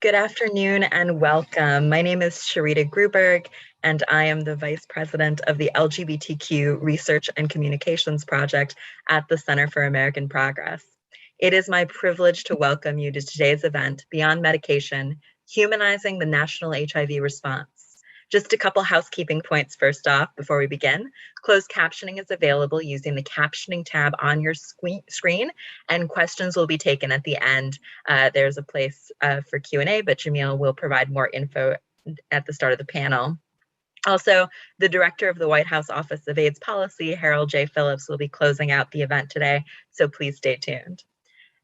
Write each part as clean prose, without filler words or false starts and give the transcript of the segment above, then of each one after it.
Good afternoon and welcome. My name is Sharita Gruberg, and I am the Vice President of the LGBTQ Research and Communications Project at the Center for American Progress. It is my privilege to welcome you to today's event, Beyond Medication, Humanizing the National HIV Response. Just a couple housekeeping points first off before we begin. Closed captioning is available using the captioning tab on your screen, and questions will be taken at the end. There's a place for Q&A, but Jamil will provide more info at the start of the panel. Also, the director of the White House Office of AIDS Policy, Harold J. Phillips, will be closing out the event today, so please stay tuned.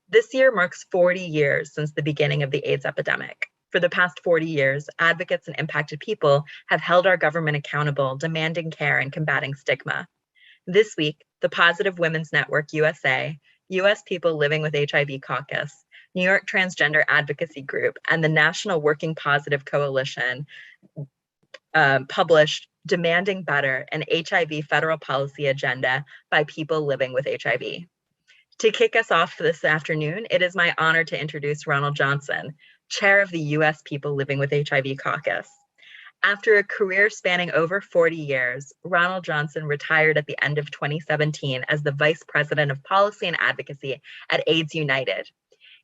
This year marks 40 years since the beginning of the AIDS epidemic. For the past 40 years, advocates and impacted people have held our government accountable, demanding care and combating stigma. This week, the Positive Women's Network USA, U.S. People Living with HIV Caucus, New York Transgender Advocacy Group, and the National Working Positive Coalition published Demanding Better, an HIV Federal Policy Agenda by People Living with HIV. To kick us off this afternoon, it is my honor to introduce Ronald Johnson, chair of the U.S. People Living with HIV Caucus. After a career spanning over 40 years, Ronald Johnson retired at the end of 2017 as the Vice President of Policy and Advocacy at AIDS United.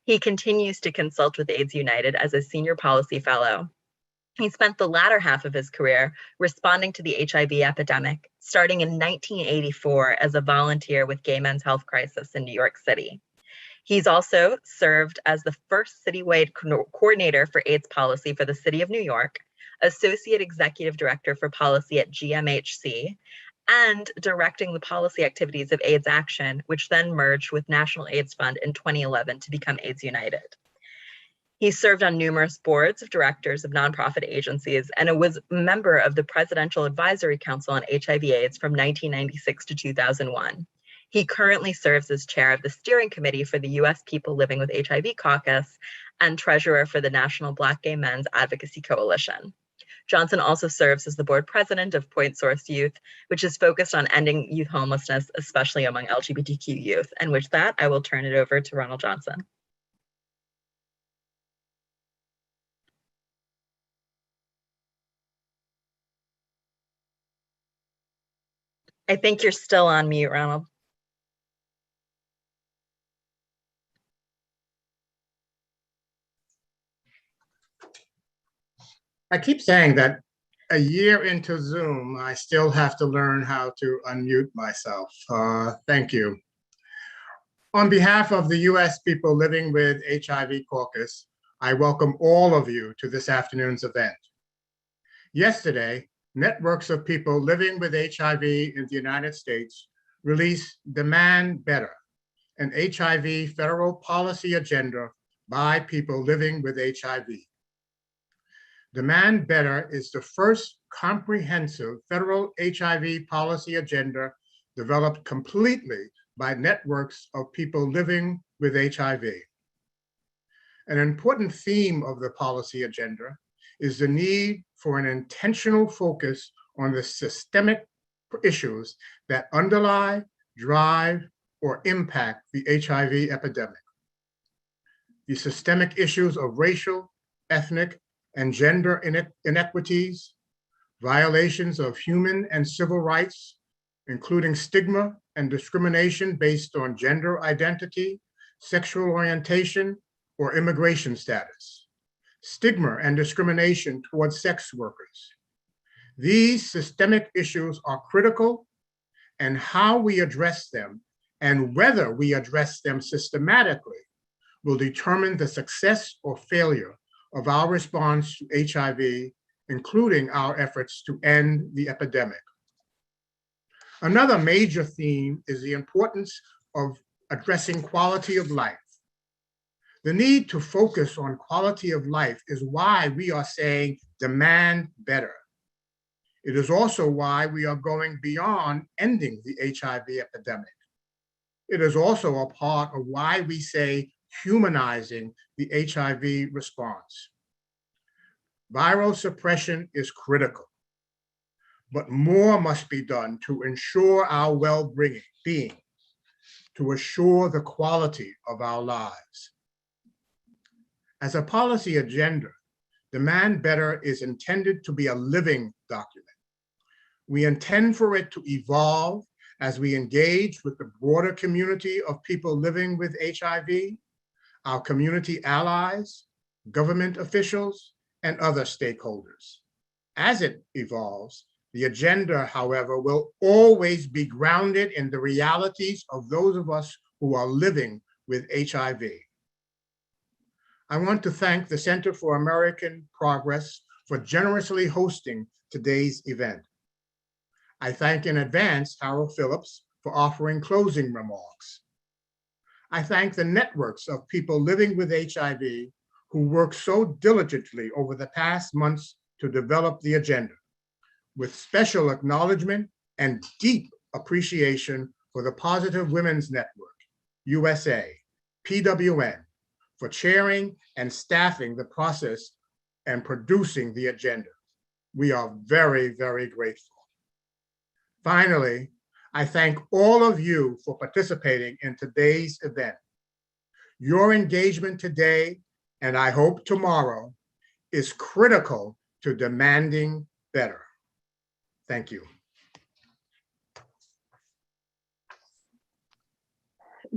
He continues to consult with AIDS United as a Senior Policy Fellow. He spent the latter half of his career responding to the HIV epidemic, starting in 1984 as a volunteer with Gay Men's Health Crisis in New York City. He's also served as the first citywide coordinator for AIDS policy for the City of New York, Associate Executive Director for Policy at GMHC, and directing the policy activities of AIDS Action, which then merged with National AIDS Fund in 2011 to become AIDS United. He served on numerous boards of directors of nonprofit agencies and was a member of the Presidential Advisory Council on HIV/AIDS from 1996 to 2001. He currently serves as chair of the steering committee for the U.S. People Living with HIV Caucus and treasurer for the National Black Gay Men's Advocacy Coalition. Johnson also serves as the board president of Point Source Youth, which is focused on ending youth homelessness, especially among LGBTQ youth. And with that, I will turn it over to Ronald Johnson. I think you're still on mute, Ronald. I keep saying that a year into Zoom, I still have to learn how to unmute myself. Thank you. On behalf of the U.S. People Living with HIV Caucus, I welcome all of you to this afternoon's event. Yesterday, networks of people living with HIV in the United States released Demand Better, an HIV federal policy agenda by people living with HIV. Demand Better is the first comprehensive federal HIV policy agenda developed completely by networks of people living with HIV. An important theme of the policy agenda is the need for an intentional focus on the systemic issues that underlie, drive, or impact the HIV epidemic. The systemic issues of racial, ethnic, and gender inequities, violations of human and civil rights, including stigma and discrimination based on gender identity, sexual orientation, or immigration status, stigma and discrimination towards sex workers. These systemic issues are critical, and how we address them and whether we address them systematically will determine the success or failure of our response to HIV, including our efforts to end the epidemic. Another major theme is the importance of addressing quality of life. The need to focus on quality of life is why we are saying demand better. It is also why we are going beyond ending the HIV epidemic. It is also a part of why we say humanizing the HIV response. Viral suppression is critical, but more must be done to ensure our well-being, to assure the quality of our lives. As a policy agenda, Demand Better is intended to be a living document. We intend for it to evolve as we engage with the broader community of people living with HIV, our community allies, government officials, and other stakeholders. As it evolves, the agenda, however, will always be grounded in the realities of those of us who are living with HIV. I want to thank the Center for American Progress for generously hosting today's event. I thank in advance Harold Phillips for offering closing remarks. I thank the networks of people living with HIV who worked so diligently over the past months to develop the agenda, with special acknowledgement and deep appreciation for the Positive Women's Network, USA, PWN, for chairing and staffing the process and producing the agenda. We are very, very grateful. Finally, I thank all of you for participating in today's event. Your engagement today, and I hope tomorrow, is critical to demanding better. Thank you.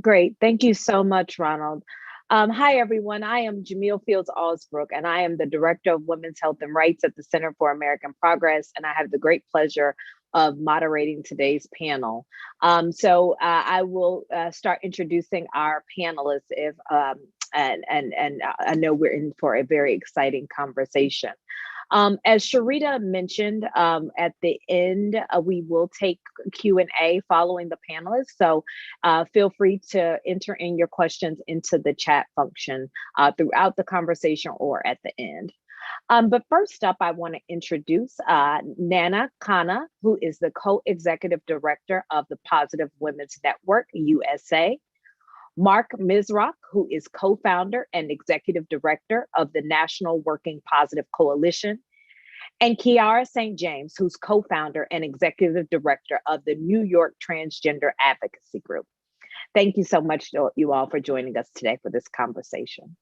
Great. Thank you so much, Ronald. Hi, everyone. I am Jamil Fields Alsbrook, and I am the Director of Women's Health and Rights at the Center for American Progress, and I have the great pleasure of moderating today's panel. I will start introducing our panelists, and I know we're in for a very exciting conversation. As Sharita mentioned, at the end, we will take Q&A following the panelists. So feel free to enter in your questions into the chat function throughout the conversation or at the end. But first up, I want to introduce Nana Khanna, who is the co-executive director of the Positive Women's Network, USA. Mark Misrock, who is co-founder and executive director of the National Working Positive Coalition, and Kiara St. James, who's co-founder and executive director of the New York Transgender Advocacy Group. Thank you so much to you all for joining us today for this conversation.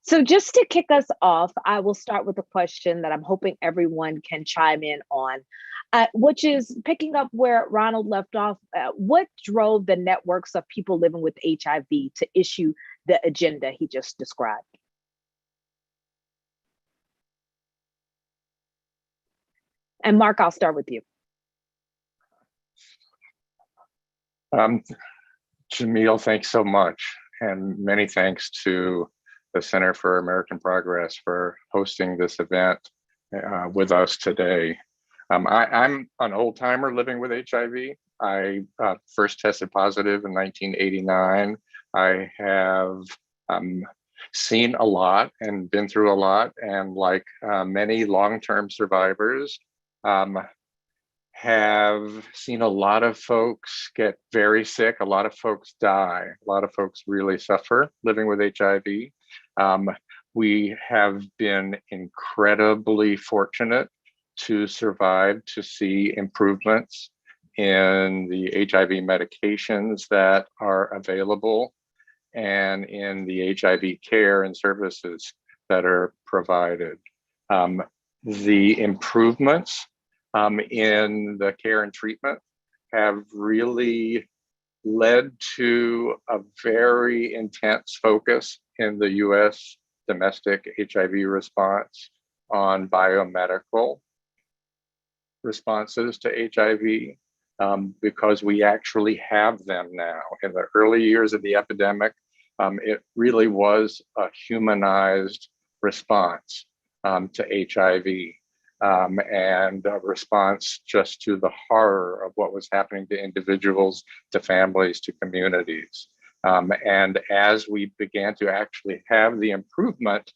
So just to kick us off, I will start with a question that I'm hoping everyone can chime in on, which is picking up where Ronald left off. What drove the networks of people living with HIV to issue the agenda he just described? And Mark, I'll start with you. Jamil, thanks so much. And many thanks to the Center for American Progress for hosting this event with us today. I'm an old timer living with HIV. I first tested positive in 1989. I have seen a lot and been through a lot, and like many long-term survivors, have seen a lot of folks get very sick, a lot of folks die, a lot of folks really suffer living with HIV. We have been incredibly fortunate to survive to see improvements in the HIV medications that are available and in the HIV care and services that are provided. The improvements in the care and treatment have really led to a very intense focus in the US domestic HIV response on biomedical responses to HIV, because we actually have them now. In the early years of the epidemic, it really was a humanized response to HIV. And a response just to the horror of what was happening to individuals, to families, to communities. And as we began to actually have the improvement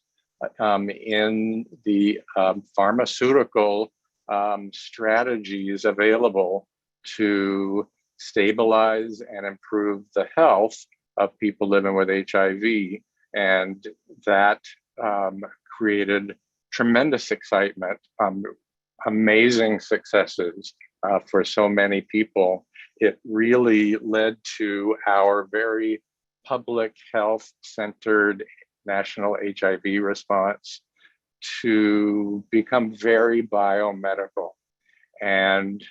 in the pharmaceutical strategies available to stabilize and improve the health of people living with HIV, and that created tremendous excitement, amazing successes for so many people. It really led to our very public health centered national HIV response to become very biomedical. And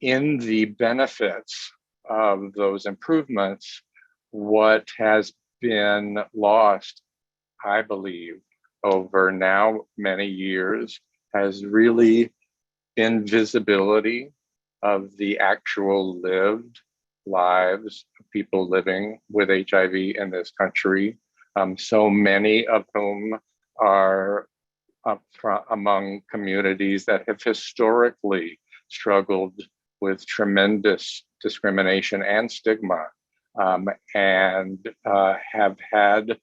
in the benefits of those improvements, what has been lost, I believe, over now many years has really been visibility of the actual lived lives of people living with HIV in this country, so many of whom are among communities that have historically struggled with tremendous discrimination and stigma, and have had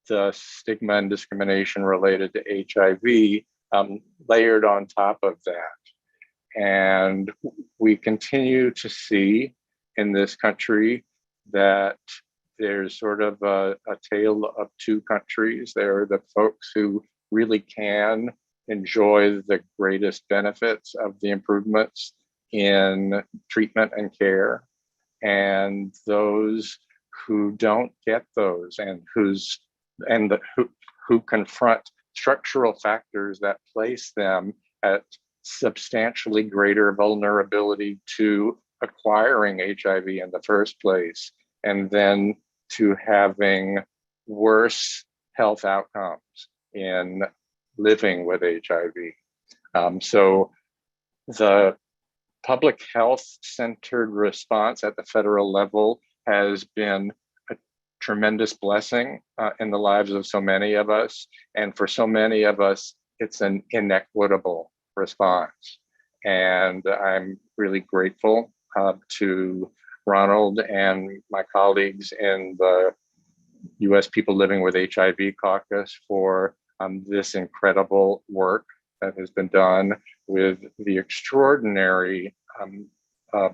the stigma and discrimination related to HIV layered on top of that. And we continue to see in this country that there's sort of a tale of two countries. There are the folks who really can enjoy the greatest benefits of the improvements in treatment and care, and those who don't get those and who confront structural factors that place them at substantially greater vulnerability to acquiring HIV in the first place, and then to having worse health outcomes in living with HIV. So the public health centered response at the federal level has been a tremendous blessing in the lives of so many of us. And for so many of us, it's an inequitable response. And I'm really grateful to Ronald and my colleagues in the US People Living with HIV Caucus for this incredible work that has been done with the extraordinary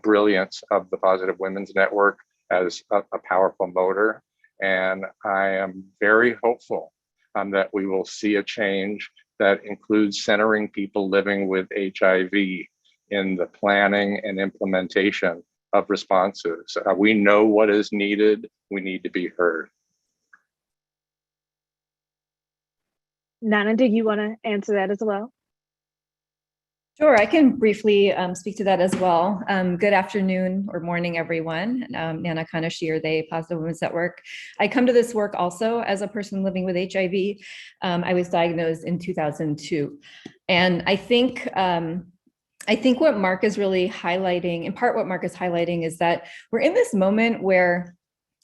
brilliance of the Positive Women's Network as a powerful motor. And I am very hopeful that we will see a change that includes centering people living with HIV in the planning and implementation of responses. We know what is needed. We need to be heard. Nana, do you want to answer that as well? Sure, I can briefly speak to that as well. Good afternoon or morning, everyone. Nana Kanashir, the Positive Women's Network. I come to this work also as a person living with HIV. I was diagnosed in 2002. And I think what Mark is really highlighting, in part what Mark is highlighting, is that we're in this moment where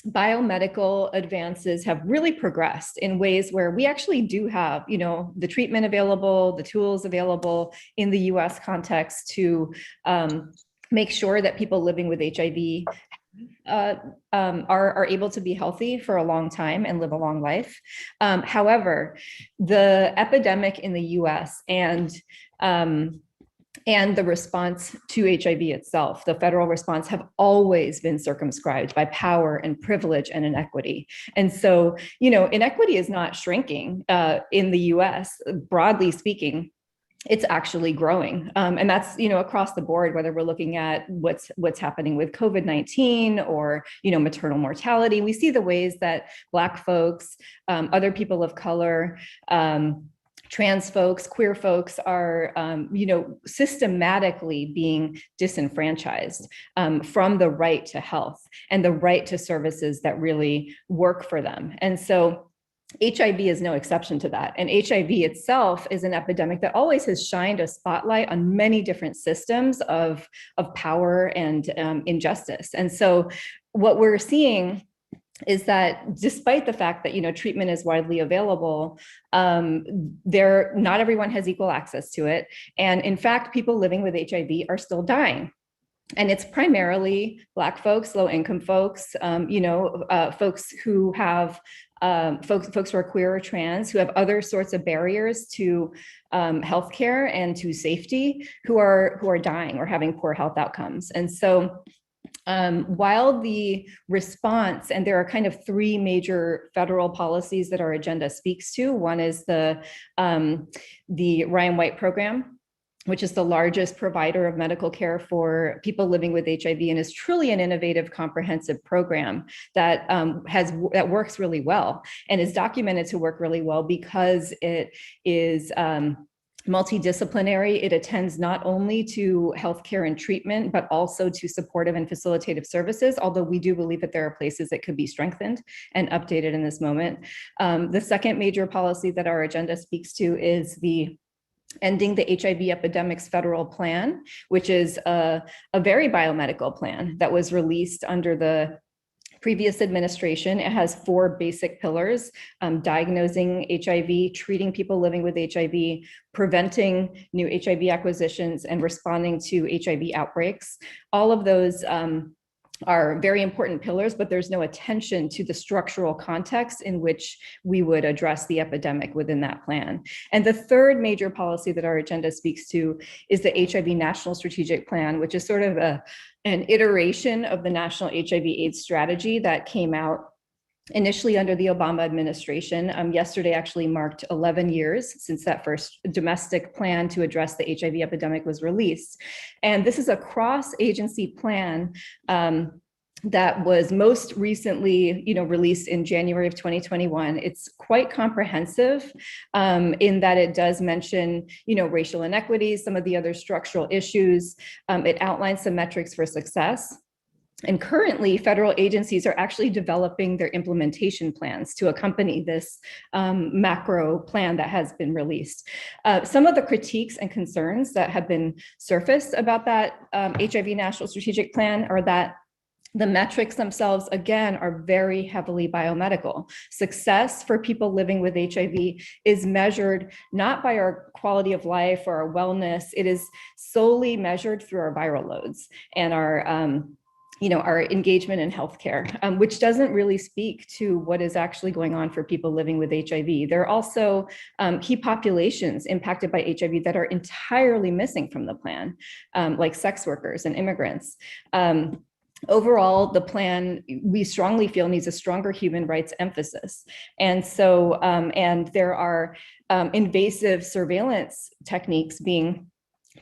biomedical advances have really progressed in ways where we actually do have, the treatment available, the tools available in the US context to make sure that people living with HIV are able to be healthy for a long time and live a long life. However, the epidemic in the US and the response to HIV itself, the federal response, have always been circumscribed by power and privilege and inequity. And so, inequity is not shrinking in the US, broadly speaking. It's actually growing. And that's, across the board, whether we're looking at what's happening with COVID-19 or, maternal mortality. We see the ways that Black folks, other people of color, trans folks, queer folks are, systematically being disenfranchised from the right to health and the right to services that really work for them. And so HIV is no exception to that. And HIV itself is an epidemic that always has shined a spotlight on many different systems of power and injustice. And so what we're seeing is that despite the fact that treatment is widely available, not everyone has equal access to it. And in fact, people living with HIV are still dying. And it's primarily Black folks, low-income folks, folks who have folks who are queer or trans, who have other sorts of barriers to healthcare and to safety, who are dying or having poor health outcomes. And so while the response, and there are kind of three major federal policies that our agenda speaks to. One is the Ryan White program, which is the largest provider of medical care for people living with HIV and is truly an innovative, comprehensive program that that works really well and is documented to work really well because it is multidisciplinary. It attends not only to healthcare and treatment, but also to supportive and facilitative services, although we do believe that there are places that could be strengthened and updated in this moment. The second major policy that our agenda speaks to is the Ending the HIV Epidemic's federal plan, which is a very biomedical plan that was released under the previous administration. It has 4 basic pillars: diagnosing HIV, treating people living with HIV, preventing new HIV acquisitions, and responding to HIV outbreaks. All of those are very important pillars, but there's no attention to the structural context in which we would address the epidemic within that plan. And the third major policy that our agenda speaks to is the HIV National Strategic Plan, which is sort of an iteration of the National HIV/AIDS strategy that came out initially under the Obama administration. Yesterday actually marked 11 years since that first domestic plan to address the HIV epidemic was released. And this is a cross-agency plan that was most recently, released in January of 2021. It's quite comprehensive in that it does mention, racial inequities, some of the other structural issues. It outlines some metrics for success. And currently, federal agencies are actually developing their implementation plans to accompany this macro plan that has been released. Some of the critiques and concerns that have been surfaced about that HIV National Strategic Plan are that the metrics themselves, again, are very heavily biomedical. Success for people living with HIV is measured not by our quality of life or our wellness. It is solely measured through our viral loads and our engagement in healthcare, which doesn't really speak to what is actually going on for people living with HIV. There are also key populations impacted by HIV that are entirely missing from the plan, like sex workers and immigrants. Overall, the plan, we strongly feel, needs a stronger human rights emphasis. And so, and there are invasive surveillance techniques being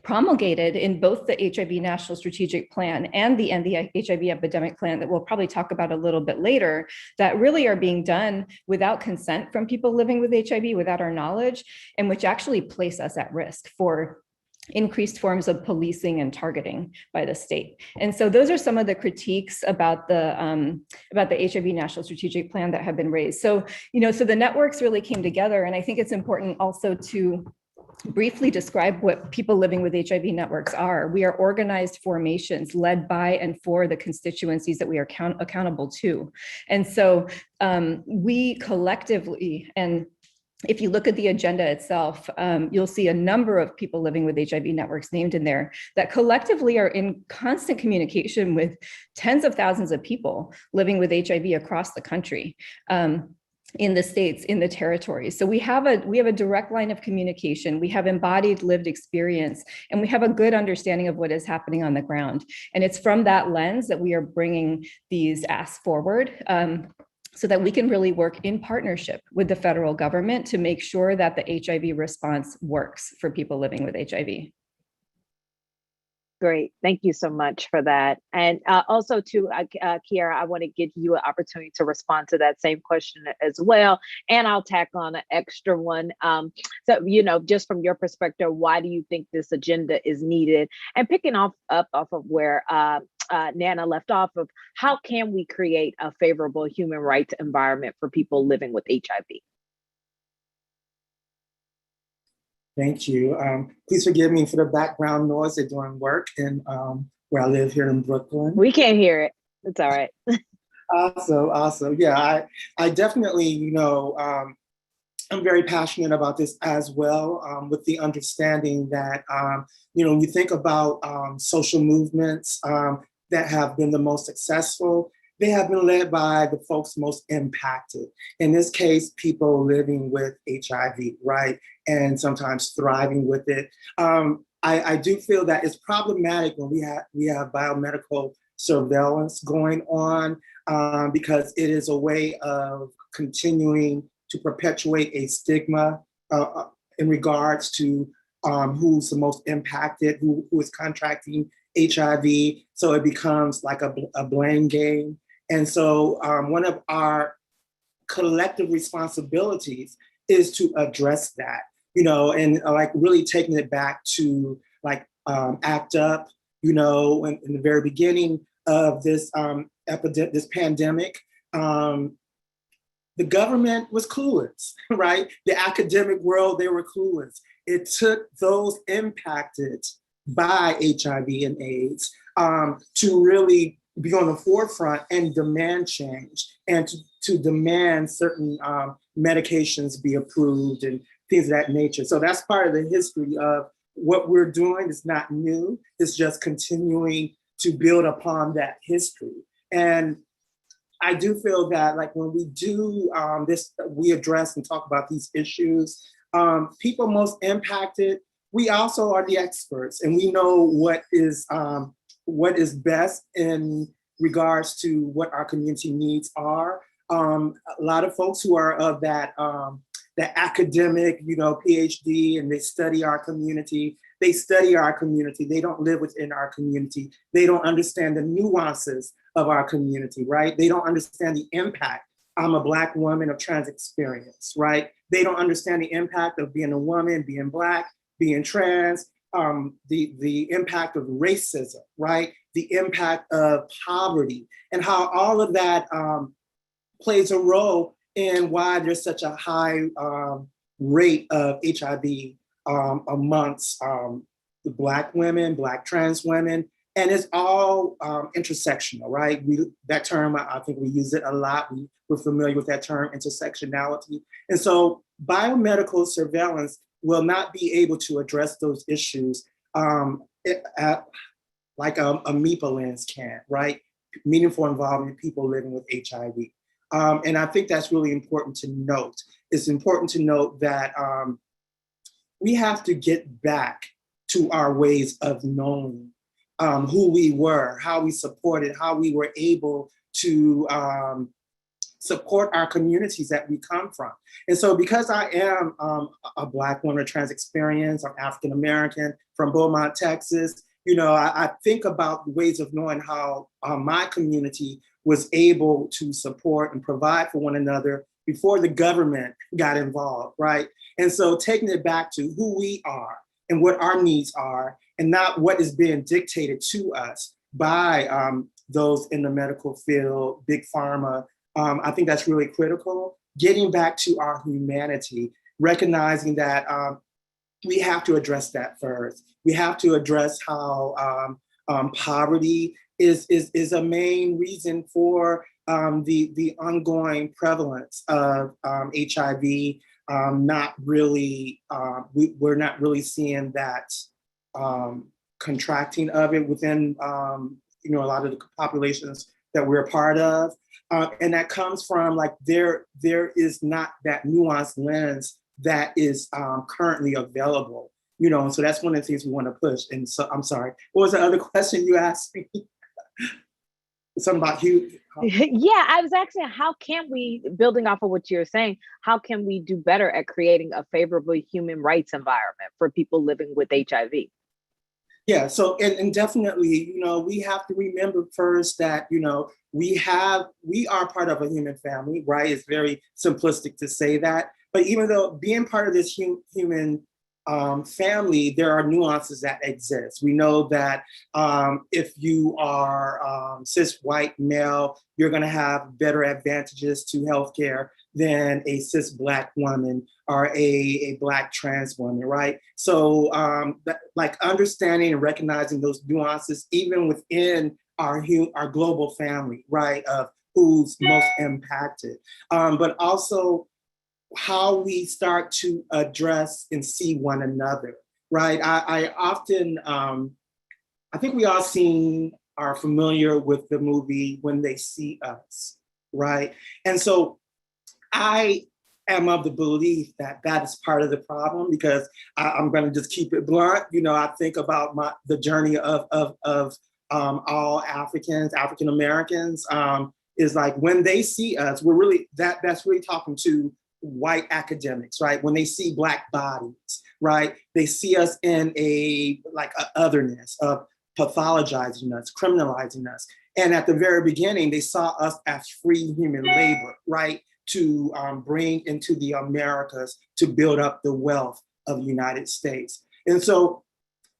promulgated in both the HIV National Strategic Plan and the End the HIV Epidemic Plan that we'll probably talk about a little bit later, that really are being done without consent from people living with HIV, without our knowledge, and which actually place us at risk for increased forms of policing and targeting by the state. And so those are some of the critiques about the HIV National Strategic Plan that have been raised. So, so the networks really came together, and I think it's important also to briefly describe what people living with HIV networks are. We are organized formations led by and for the constituencies that we are accountable to. And so we collectively, and if you look at the agenda itself, you'll see a number of people living with HIV networks named in there that collectively are in constant communication with tens of thousands of people living with HIV across the country. In the states, in the territories. So we have a direct line of communication, we have embodied lived experience, and we have a good understanding of what is happening on the ground. And it's from that lens that we are bringing these asks forward, so that we can really work in partnership with the federal government to make sure that the HIV response works for people living with HIV. Great. Thank you so much for that. And also to Kiara, I want to give you an opportunity to respond to that same question as well. And I'll tack on an extra one. So, just from your perspective, why do you think this agenda is needed? And picking up off of where Nana left off of, how can we create a favorable human rights environment for people living with HIV? Thank you. Please forgive me for the background noise. They're doing work in where I live here in Brooklyn. We can't hear it. It's all right. Awesome. Yeah, I definitely, I'm very passionate about this as well, with the understanding that, when you think about social movements that have been the most successful, they have been led by the folks most impacted. In this case, people living with HIV, right? And sometimes thriving with it. I do feel that it's problematic when we have biomedical surveillance going on, because it is a way of continuing to perpetuate a stigma in regards to who's the most impacted, who is contracting HIV. So it becomes like a blame game. And so one of our collective responsibilities is to address that, and like really taking it back to like ACT UP, in the very beginning of this this pandemic. The government was clueless, right? The academic world, they were clueless. It took those impacted by HIV and AIDS to really be on the forefront and demand change and to demand certain medications be approved and things of that nature. So that's part of the history of what we're doing. It's not new. It's just continuing to build upon that history. And I do feel that like when we do this, we address and talk about these issues, people most impacted, we also are the experts and we know what is best in regards to what our community needs are. A lot of folks who are of that academic, PhD, and they study our community. They study our community. They don't live within our community. They don't understand the nuances of our community, right? They don't understand the impact. I'm a Black woman of trans experience, right? They don't understand the impact of being a woman, being Black, being trans, the impact of racism, right? The impact of poverty, and how all of that plays a role in why there's such a high rate of HIV amongst the Black women, Black trans women, and it's all intersectional, right? That term, I think we use it a lot. We're familiar with that term, intersectionality. And so biomedical surveillance will not be able to address those issues like a MIPA lens can, right? Meaningful involvement of people living with HIV. And I think that's really important to note. It's important to note that we have to get back to our ways of knowing who we were, how we supported, how we were able to support our communities that we come from. And so because I am a Black woman of trans experience, I'm African American from Beaumont, Texas, I think about ways of knowing how my community was able to support and provide for one another before the government got involved, right? And so taking it back to who we are and what our needs are, and not what is being dictated to us by those in the medical field, big pharma. I think that's really critical. Getting back to our humanity, recognizing that we have to address that first. We have to address how poverty is a main reason for the ongoing prevalence of HIV. Not really, we're not really seeing that contracting of it within a lot of the populations that we're a part of. And that comes from like, there is not that nuanced lens that is currently available, and so that's one of the things we want to push. And so, I'm sorry, what was the other question you asked me? Something about Hugh. Yeah, I was asking, how can we, building off of what you're saying, how can we do better at creating a favorable human rights environment for people living with HIV? Yeah, so and definitely, we have to remember first that, we are part of a human family, right? It's very simplistic to say that, but even though being part of this human family, there are nuances that exist. We know that if you are cis white male, you're going to have better advantages to healthcare than a cis Black woman or a Black trans woman, right? So like understanding and recognizing those nuances, even within our global family, right, of who's most impacted, but also how we start to address and see one another, right? I often, I think we all are familiar with the movie When They See Us, right? And so I am of the belief that that is part of the problem, because I'm going to just keep it blunt. I think about the journey of all African Americans, is like when they see us, we're really that's really talking to white academics, right? When they see Black bodies, right? They see us in a otherness of pathologizing us, criminalizing us. And at the very beginning, they saw us as free human labor, right? To bring into the Americas to build up the wealth of the United States. And so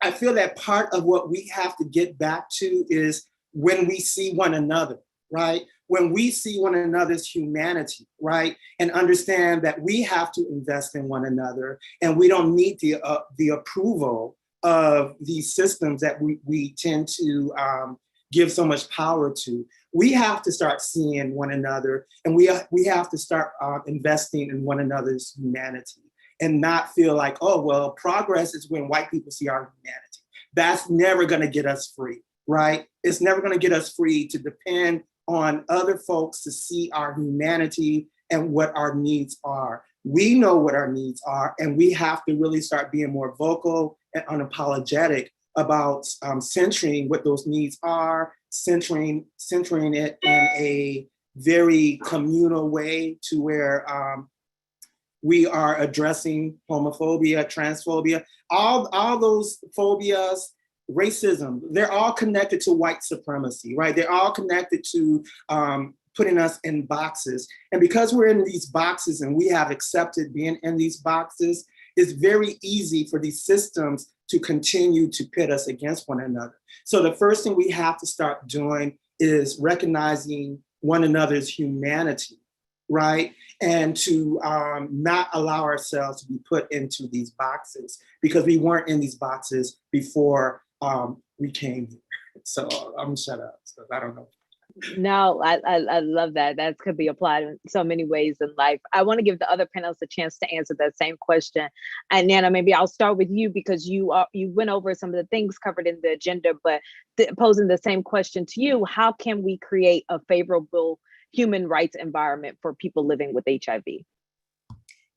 I feel that part of what we have to get back to is when we see one another, right? When we see one another's humanity, right? And understand that we have to invest in one another and we don't need the approval of these systems that we tend to give so much power to. We have to start seeing one another and we have to start investing in one another's humanity and not feel like, oh, well, progress is when white people see our humanity. That's never gonna get us free, right? It's never gonna get us free to depend on other folks to see our humanity and what our needs are. We know what our needs are, and we have to really start being more vocal and unapologetic about centering what those needs are, centering it in a very communal way to where we are addressing homophobia, transphobia, all those phobias, racism, they're all connected to white supremacy, right? They're all connected to putting us in boxes. And because we're in these boxes and we have accepted being in these boxes, it's very easy for these systems to continue to pit us against one another. So the first thing we have to start doing is recognizing one another's humanity, right? And to not allow ourselves to be put into these boxes because we weren't in these boxes before we came here. So I'm shut up, so I don't know. No, I love that. That could be applied in so many ways in life. I want to give the other panelists a chance to answer that same question. And Nana, maybe I'll start with you because you went over some of the things covered in the agenda, but posing the same question to you, how can we create a favorable human rights environment for people living with HIV?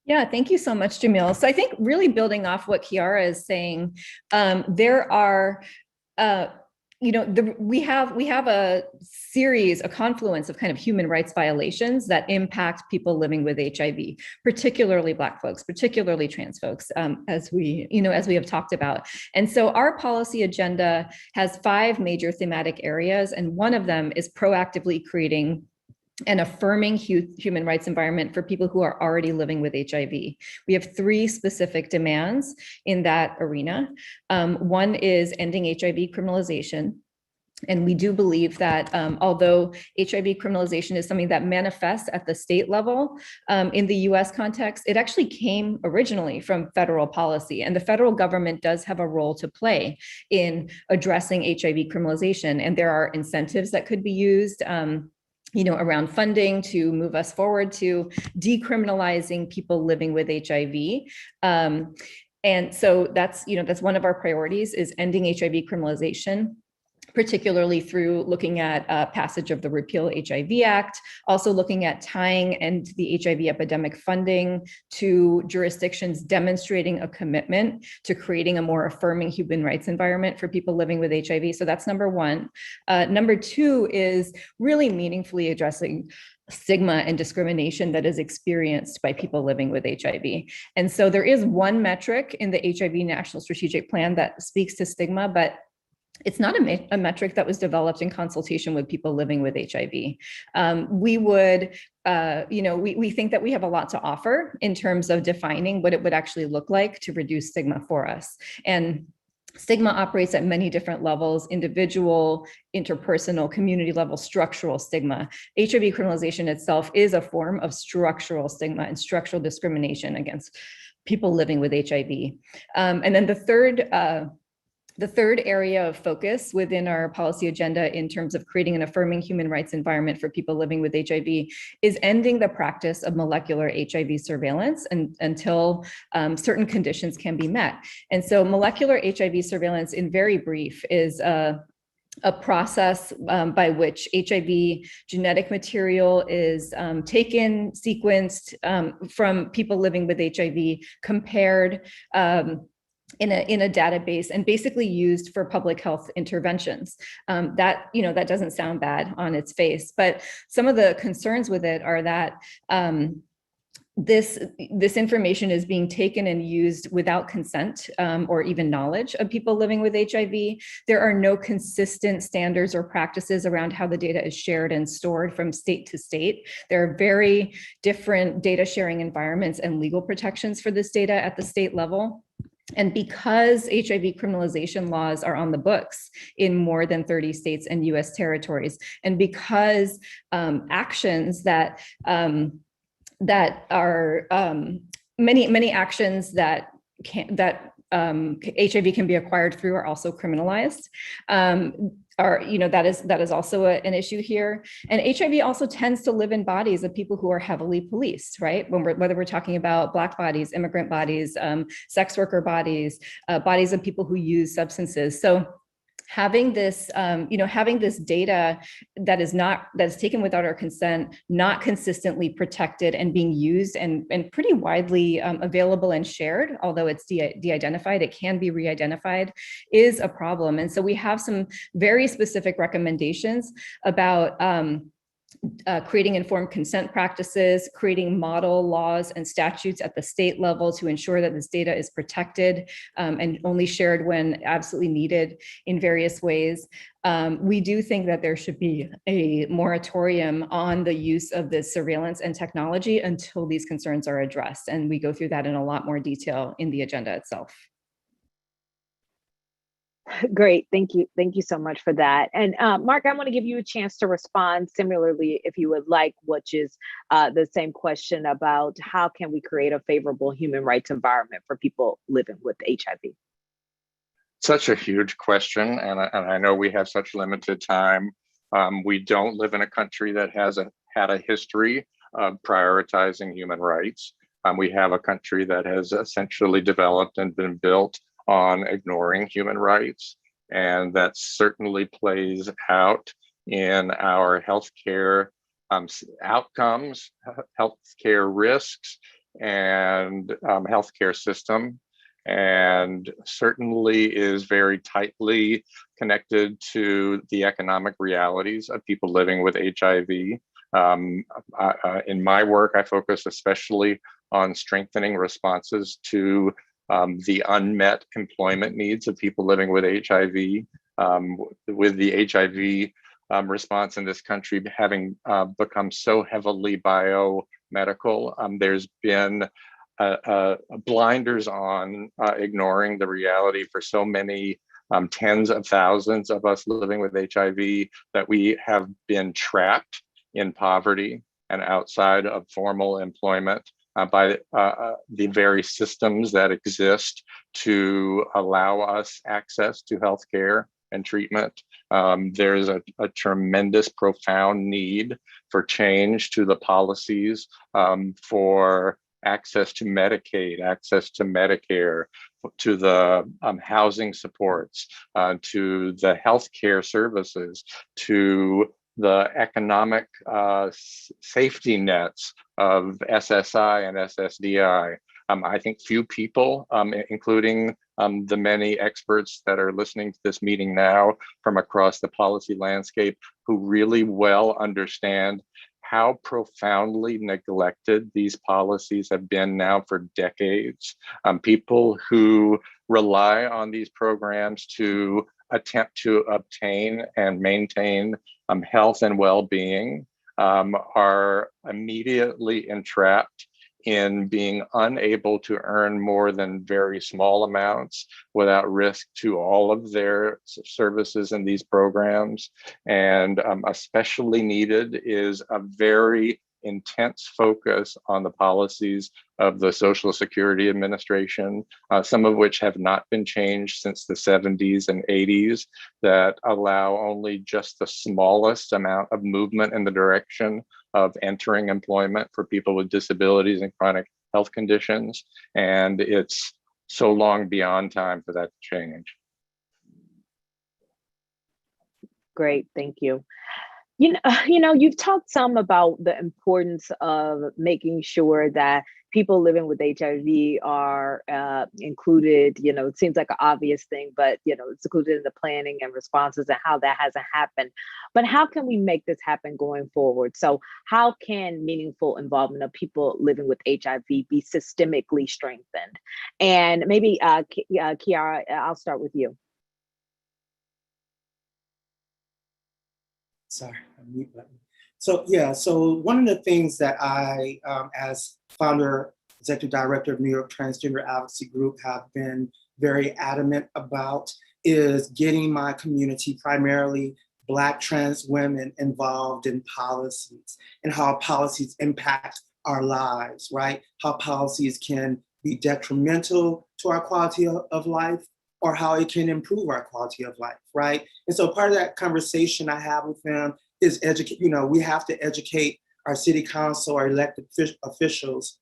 Yeah, thank you so much, Jamil. So I think really building off what Kiara is saying, there are, we have a series, a confluence of kind of human rights violations that impact people living with HIV, particularly Black folks, particularly trans folks, as we have talked about. And so our policy agenda has 5 major thematic areas, and one of them is proactively creating an affirming human rights environment for people who are already living with HIV. We have 3 specific demands in that arena. One is ending HIV criminalization. And we do believe that although HIV criminalization is something that manifests at the state level in the US context, it actually came originally from federal policy. And the federal government does have a role to play in addressing HIV criminalization. And there are incentives that could be used around funding to move us forward to decriminalizing people living with HIV. And so that's one of our priorities is ending HIV criminalization, particularly through looking at passage of the Repeal HIV Act, also looking at tying and the HIV epidemic funding to jurisdictions demonstrating a commitment to creating a more affirming human rights environment for people living with HIV. So that's number 1. Number 2 is really meaningfully addressing stigma and discrimination that is experienced by people living with HIV. And so there is one metric in the HIV National Strategic Plan that speaks to stigma, but it's not a metric that was developed in consultation with people living with HIV. We think that we have a lot to offer in terms of defining what it would actually look like to reduce stigma for us. And stigma operates at many different levels: individual, interpersonal, community level, structural stigma. HIV criminalization itself is a form of structural stigma and structural discrimination against people living with HIV. And then the third area of focus within our policy agenda in terms of creating an affirming human rights environment for people living with HIV is ending the practice of molecular HIV surveillance until certain conditions can be met. And so molecular HIV surveillance, in very brief, is a process by which HIV genetic material is taken, sequenced from people living with HIV, compared in a database, and basically used for public health interventions. That doesn't sound bad on its face, but some of the concerns with it are that this information is being taken and used without consent or even knowledge of people living with HIV. There are no consistent standards or practices around how the data is shared and stored from state to state. There are very different data sharing environments and legal protections for this data at the state level. And because HIV criminalization laws are on the books in more than 30 states and US territories, and because actions that are many actions that HIV can be acquired through are also criminalized. That is also an issue here. And HIV also tends to live in bodies of people who are heavily policed, right? Whether we're talking about Black bodies, immigrant bodies, sex worker bodies, bodies of people who use substances. So having this, having this data that is taken without our consent, not consistently protected and being used and pretty widely available and shared, although it's de-identified, it can be re-identified, is a problem. And so we have some very specific recommendations about creating informed consent practices, creating model laws and statutes at the state level to ensure that this data is protected and only shared when absolutely needed in various ways. We do think that there should be a moratorium on the use of this surveillance and technology until these concerns are addressed. And we go through that in a lot more detail in the agenda itself. Great, thank you. Thank you so much for that. And Mark, I want to give you a chance to respond similarly, if you would like, which is the same question about how can we create a favorable human rights environment for people living with HIV? Such a huge question, and I know we have such limited time. We don't live in a country that has had a history of prioritizing human rights. We have a country that has essentially developed and been built on ignoring human rights. And that certainly plays out in our healthcare outcomes, healthcare risks, and healthcare system, and certainly is very tightly connected to the economic realities of people living with HIV. In my work, I focus especially on strengthening responses to the unmet employment needs of people living with HIV. With the HIV response in this country having become so heavily biomedical, there's been blinders on ignoring the reality for so many tens of thousands of us living with HIV that we have been trapped in poverty and outside of formal employment by the very systems that exist to allow us access to healthcare and treatment. There's a tremendous, profound need for change to the policies for access to Medicaid, access to Medicare, to the housing supports, to the healthcare services, to the economic safety nets of SSI and SSDI. I think few people, including the many experts that are listening to this meeting now from across the policy landscape, who really well understand how profoundly neglected these policies have been now for decades. People who rely on these programs to attempt to obtain and maintain health and well-being are immediately entrapped in being unable to earn more than very small amounts without risk to all of their services in these programs. And especially needed is a very intense focus on the policies of the Social Security Administration, some of which have not been changed since the 70s and 80s, that allow only just the smallest amount of movement in the direction of entering employment for people with disabilities and chronic health conditions. And it's so long beyond time for that to change. Great, thank you. You've talked some about the importance of making sure that people living with HIV are included, it seems like an obvious thing, but, it's included in the planning and responses and how that hasn't happened. But how can we make this happen going forward? So how can meaningful involvement of people living with HIV be systemically strengthened? And maybe, Kiara, I'll start with you. Sorry, mute button. So yeah, so one of the things that I, as founder, executive director of New York Transgender Advocacy Group, have been very adamant about is getting my community, primarily Black trans women, involved in policies and how policies impact our lives, right? How policies can be detrimental to our quality of life, or how it can improve our quality of life, right? And so part of that conversation I have with them is we have to educate our city council, our elected officials,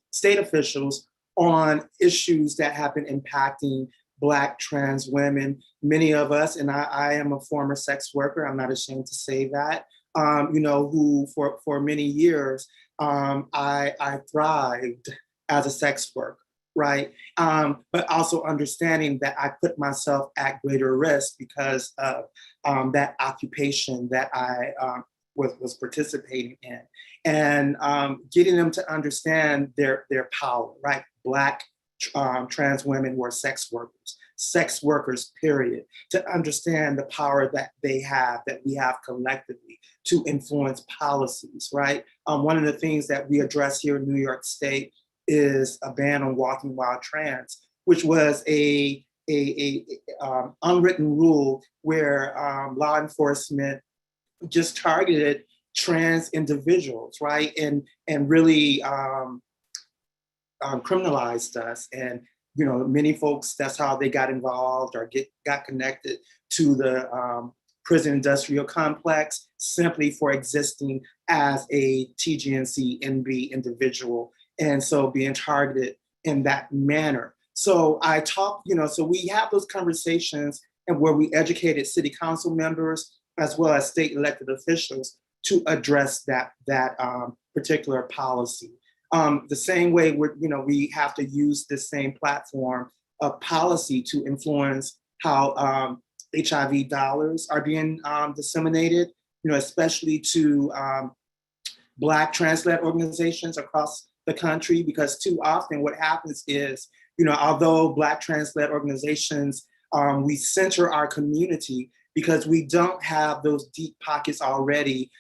state officials on issues that have been impacting Black trans women. Many of us, and I am a former sex worker, I'm not ashamed to say that, who for many years, I thrived as a sex worker, right? But also understanding that I put myself at greater risk because of that occupation that I was participating in. And getting them to understand their power, right? Black trans women were sex workers, period, to understand the power that they have, that we have collectively to influence policies, right? One of the things that we address here in New York State is a ban on walking while trans, which was a unwritten rule where law enforcement just targeted trans individuals, right? And really criminalized us. And many folks, that's how they got involved or got connected to the prison industrial complex simply for existing as a TGNC NB individual. And so being targeted in that manner. So I talk, so we have those conversations and where we educated city council members as well as state elected officials to address that particular policy. The same way we have to use the same platform of policy to influence how HIV dollars are being disseminated, especially to Black trans-led organizations across the country, because too often what happens is, although Black trans-led organizations, we center our community because we don't have those deep pockets already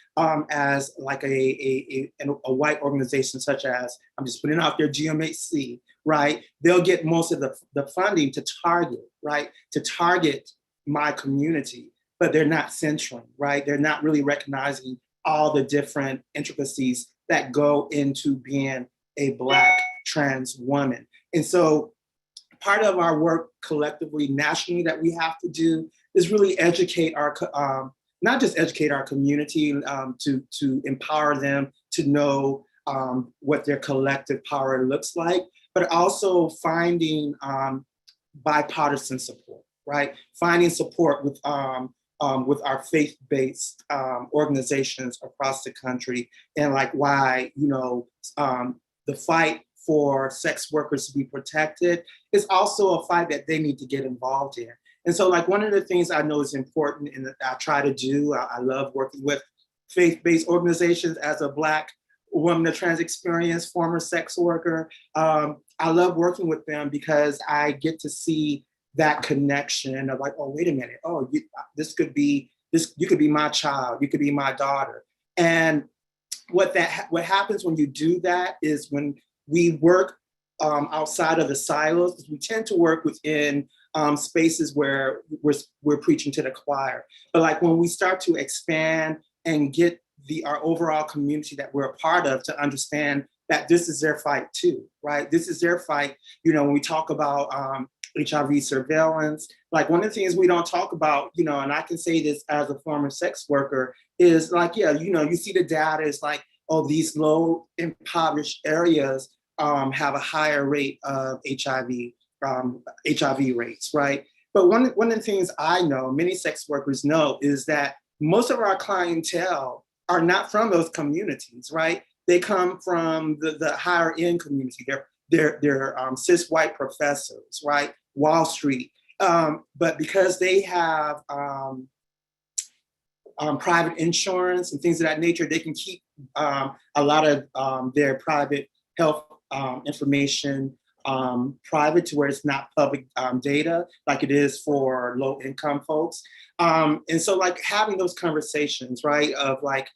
as like a white organization such as, I'm just putting it out there, GMHC, right? They'll get most of the funding to target, right? To target my community, but they're not centering, right? They're not really recognizing all the different intricacies that go into being a Black trans woman. And so part of our work collectively, nationally, that we have to do is really educate our, not just educate our community to empower them to know what their collective power looks like, but also finding bipartisan support, right? Finding support with our faith-based organizations across the country, and like why, the fight for sex workers to be protected is also a fight that they need to get involved in. And so like one of the things I know is important and that I try to do, I love working with faith-based organizations as a Black woman of trans experience, former sex worker. I love working with them because I get to see that connection of like, oh, wait a minute. Oh, you could be my child, you could be my daughter. And what happens when you do that is when we work outside of the silos, we tend to work within spaces where we're preaching to the choir. But like when we start to expand and get our overall community that we're a part of to understand that this is their fight too, right? This is their fight. When we talk about HIV surveillance, like one of the things we don't talk about, and I can say this as a former sex worker, is like, you see the data is like, oh, these low impoverished areas have a higher rate of HIV rates, right? But one of the things I know, many sex workers know, is that most of our clientele are not from those communities, right? They come from the higher end community. They're cis white professors, right? Wall Street. But because they have private insurance and things of that nature, they can keep a lot of their private health information private to where it's not public data like it is for low income folks. And so like having those conversations, right, of like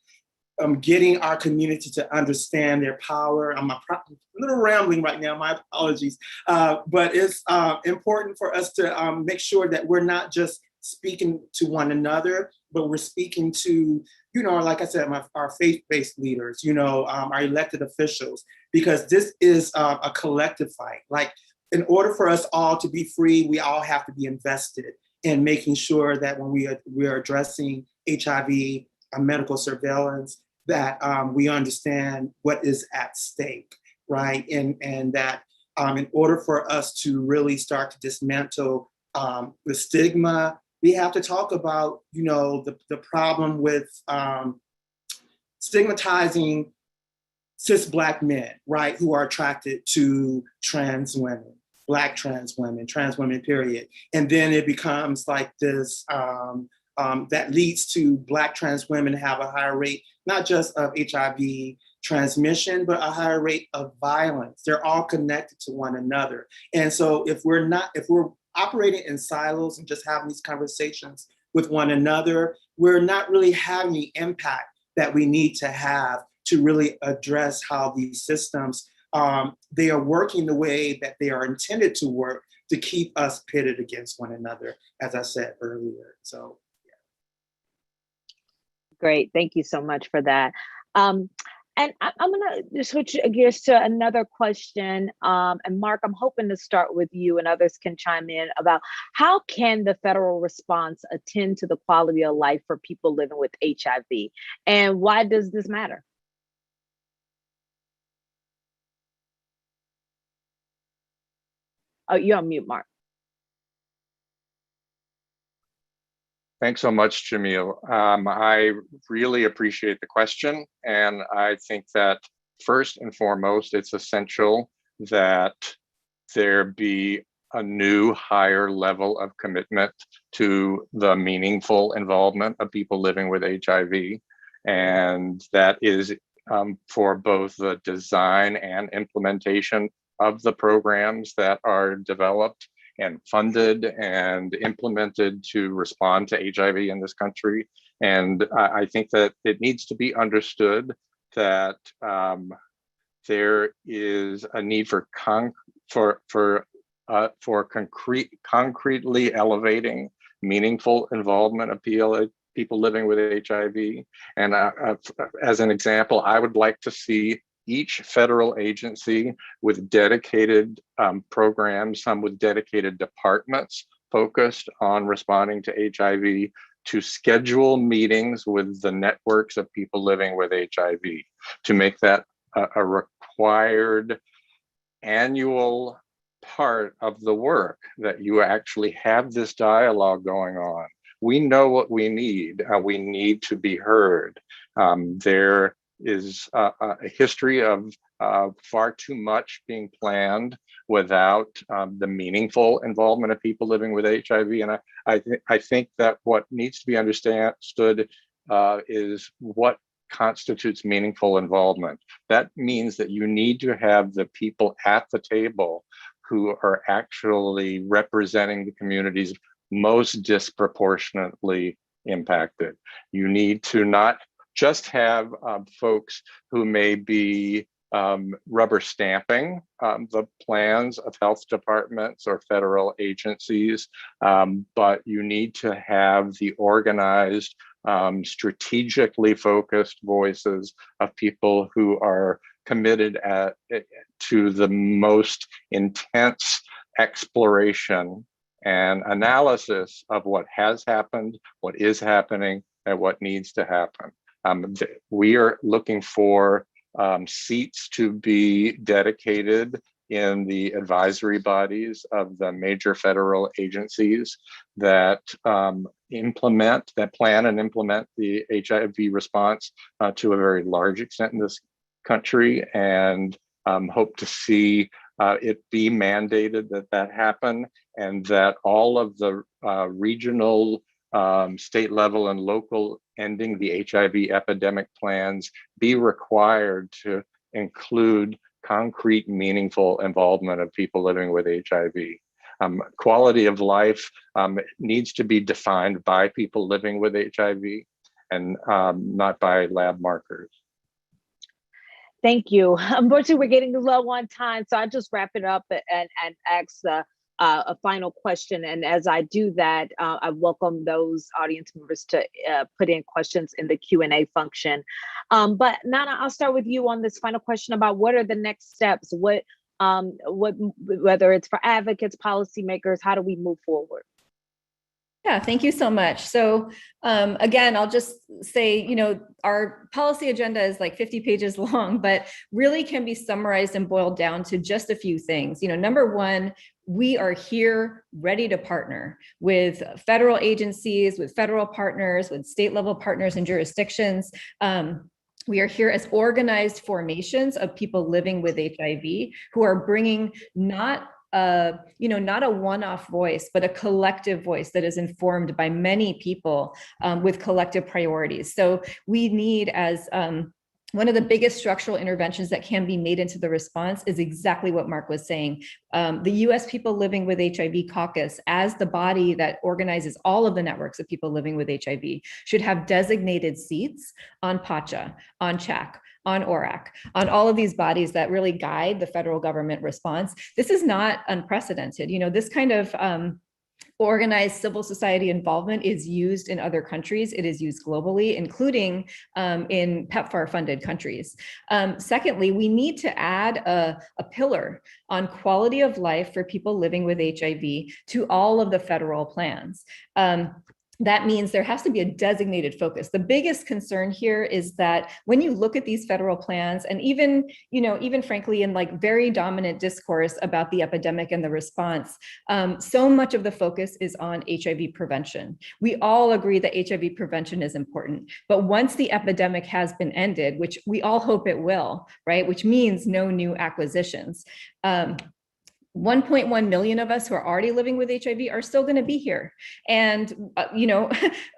getting our community to understand their power. I'm a little rambling right now, my apologies. But it's important for us to make sure that we're not just speaking to one another, but we're speaking to, you know, like I said, our faith-based leaders, you know, our elected officials, because this is a collective fight. Like, in order for us all to be free, we all have to be invested in making sure that when we are addressing HIV, medical surveillance, that we understand what is at stake, right? And that in order for us to really start to dismantle the stigma, we have to talk about, you know, the problem with stigmatizing cis Black men, right, who are attracted to trans women, Black trans women, period. And then it becomes like this, that leads to Black trans women have a higher rate, not just of HIV transmission, but a higher rate of violence. They're all connected to one another. And so if we're operating in silos and just having these conversations with one another, we're not really having the impact that we need to have to really address how these systems, they are working the way that they are intended to work to keep us pitted against one another, as I said earlier. So, yeah. Great, thank you so much for that. And I'm gonna switch gears to another question. And Mark, I'm hoping to start with you, and others can chime in about how can the federal response attend to the quality of life for people living with HIV? And why does this matter? Oh, you're on mute, Mark. Thanks so much, Jamil. I really appreciate the question. And I think that first and foremost, it's essential that there be a new higher level of commitment to the meaningful involvement of people living with HIV. And that is for both the design and implementation of the programs that are developed and funded and implemented to respond to HIV in this country. And I think that it needs to be understood that there is a need for concretely elevating meaningful involvement of people living with HIV. And as an example, I would like to see each federal agency with dedicated programs, some with dedicated departments focused on responding to HIV, to schedule meetings with the networks of people living with HIV, to make that a required annual part of the work, that you actually have this dialogue going on. We know what we need. We need to be heard. There is a history of far too much being planned without the meaningful involvement of people living with HIV. And I think that what needs to be understood is what constitutes meaningful involvement. That means that you need to have the people at the table who are actually representing the communities most disproportionately impacted. You need to not just have folks who may be rubber stamping the plans of health departments or federal agencies, but you need to have the organized, strategically focused voices of people who are committed to the most intense exploration and analysis of what has happened, what is happening, and what needs to happen. We are looking for seats to be dedicated in the advisory bodies of the major federal agencies that plan and implement the HIV response to a very large extent country, and hope to see it be mandated that that happen, and that all of the regional, state level, and local ending the HIV epidemic plans be required to include concrete, meaningful involvement of people living with HIV. Quality of life needs to be defined by people living with HIV and not by lab markers. Thank you. Unfortunately, we're getting low on time, so I'll just wrap it up and ask a final question. And as I do that, I welcome those audience members to put in questions in the Q&A function. But Nana, I'll start with you on this final question about what are the next steps? What whether it's for advocates, policymakers, how do we move forward? Yeah, thank you so much. So again, I'll just say, our policy agenda is like 50 pages long, but really can be summarized and boiled down to just a few things. Number one, we are here ready to partner with federal agencies, with federal partners, with state level partners and jurisdictions. We are here as organized formations of people living with HIV who are bringing not a one-off voice, but a collective voice that is informed by many people with collective priorities. So we need, as one of the biggest structural interventions that can be made into the response is exactly what Mark was saying. The US People Living with HIV Caucus, as the body that organizes all of the networks of people living with HIV, should have designated seats on PACHA, on CHAC, on ORAC, on all of these bodies that really guide the federal government response. This is not unprecedented. This kind of organized civil society involvement is used in other countries. It is used globally, including in PEPFAR-funded countries. Secondly, we need to add a pillar on quality of life for people living with HIV to all of the federal plans. That means there has to be a designated focus. The biggest concern here is that when you look at these federal plans, and even frankly, in like very dominant discourse about the epidemic and the response, so much of the focus is on HIV prevention. We all agree that HIV prevention is important, but once the epidemic has been ended, which we all hope it will, right? Which means no new acquisitions. 1.1 million of us who are already living with HIV are still going to be here. And,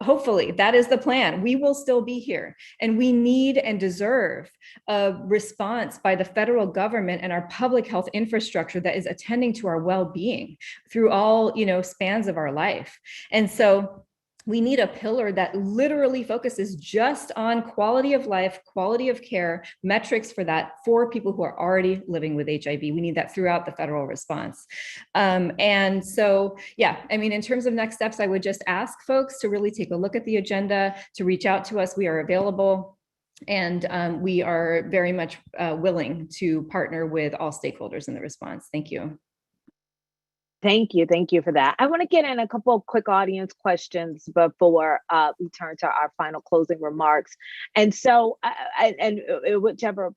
hopefully that is the plan. We will still be here. And we need and deserve a response by the federal government and our public health infrastructure that is attending to our well-being through all, spans of our life. And so we need a pillar that literally focuses just on quality of life, quality of care, metrics for that for people who are already living with HIV. We need that throughout the federal response. And so, in terms of next steps, I would just ask folks to really take a look at the agenda, to reach out to us. We are available. And we are very much willing to partner with all stakeholders in the response. Thank you. Thank you for that. I want to get in a couple of quick audience questions before we turn to our final closing remarks. And so, whoever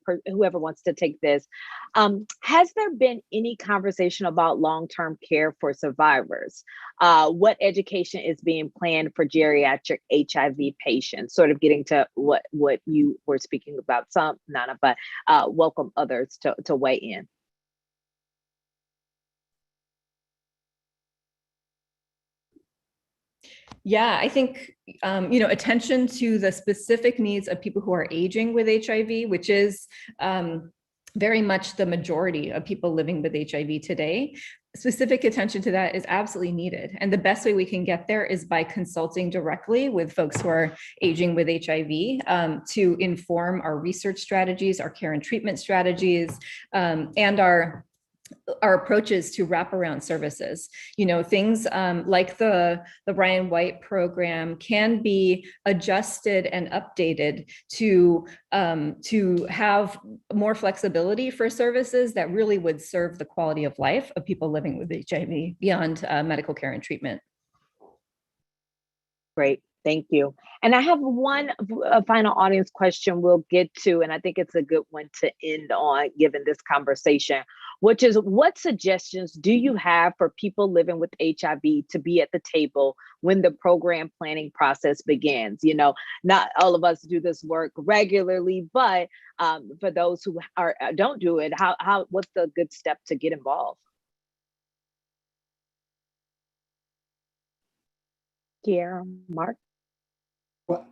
wants to take this, has there been any conversation about long-term care for survivors? What education is being planned for geriatric HIV patients? Sort of getting to what you were speaking about, some, Nana, but welcome others to weigh in. Yeah, I think, attention to the specific needs of people who are aging with HIV, which is very much the majority of people living with HIV today. Specific attention to that is absolutely needed. And the best way we can get there is by consulting directly with folks who are aging with HIV to inform our research strategies, our care and treatment strategies, and our approaches to wraparound services. Things like the Ryan White program can be adjusted and updated to have more flexibility for services that really would serve the quality of life of people living with HIV beyond medical care and treatment. Great. Thank you. And I have a final audience question we'll get to, and I think it's a good one to end on given this conversation, which is what suggestions do you have for people living with HIV to be at the table when the program planning process begins? You know, not all of us do this work regularly, but for those who don't do it, what's the good step to get involved? Kiera, Mark? Well,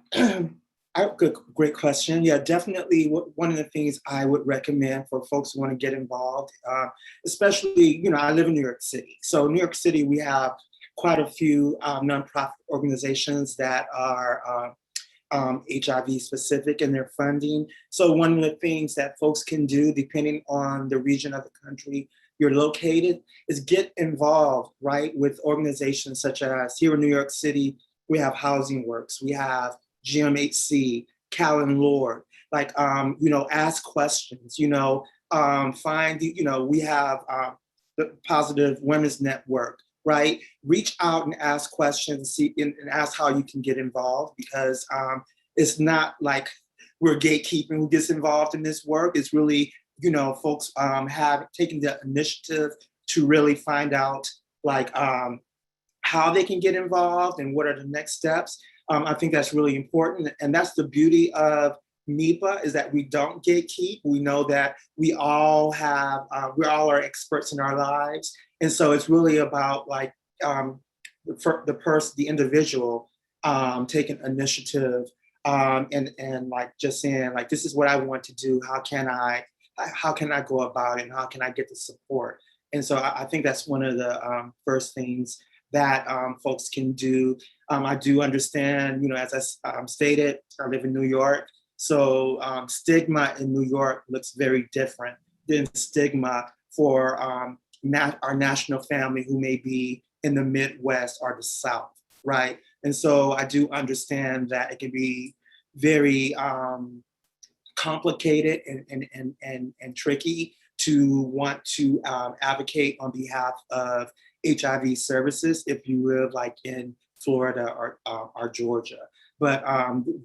great question. Yeah, definitely. One of the things I would recommend for folks who want to get involved, especially, you know, I live in New York City. So New York City, we have quite a few nonprofit organizations that are HIV specific in their funding. So one of the things that folks can do, depending on the region of the country you're located, is get involved, right, with organizations such as here in New York City, we have Housing Works, we have GMHC, Cal and Lord, like, you know, ask questions, you know, you know, we have the Positive Women's Network, right? Reach out and ask questions, and ask how you can get involved, because it's not like we're gatekeeping who gets involved in this work. It's really, you know, folks have taken the initiative to really find out, like, how they can get involved and what are the next steps. I think that's really important. And that's the beauty of NEPA, is that we don't gatekeep. We know that we all have, we all are experts in our lives. And so it's really about, like, the individual taking initiative and like just saying, like, this is what I want to do. How can I go about it? And how can I get the support? And so I think that's one of the first things that folks can do. I do understand, you know, as I stated, I live in New York. So stigma in New York looks very different than stigma for our national family who may be in the Midwest or the South, right? And so I do understand that it can be very complicated and tricky to want to advocate on behalf of HIV services if you live like in Florida or Georgia. But